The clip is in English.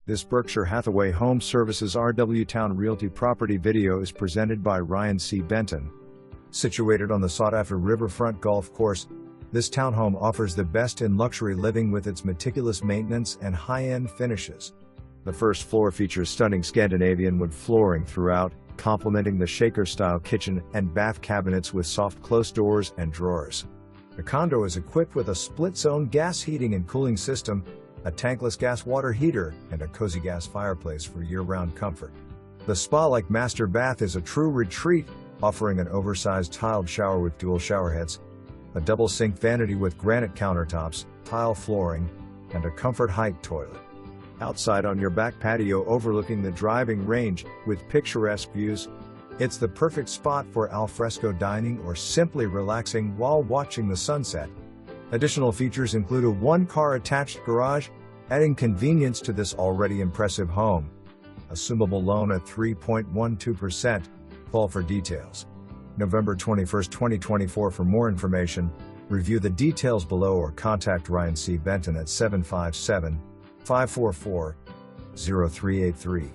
This Berkshire Hathaway Home Services RW Towne Realty property video is presented by Ryan C. Benton. Situated on the sought-after Riverfront Golf Course, this townhome offers the best in luxury living with its meticulous maintenance and high-end finishes. The first floor features stunning Scandinavian wood flooring throughout, complementing the shaker-style kitchen and bath cabinets with soft close doors and drawers. The condo is equipped with a split-zone gas heating and cooling system, a tankless gas water heater, and a cozy gas fireplace for year-round comfort. The spa-like master bath is a true retreat, offering an oversized tiled shower with dual showerheads, a double sink vanity with granite countertops, tile flooring, and a comfort height toilet. Outside on your back patio overlooking the driving range, with picturesque views, it's the perfect spot for al fresco dining or simply relaxing while watching the sunset. Additional features include a one-car attached garage, adding convenience to this already impressive home. Assumable loan at 3.12%. Call for details. November 21, 2024. For more information, review the details below or contact Ryan C. Benton at 757-544-0383.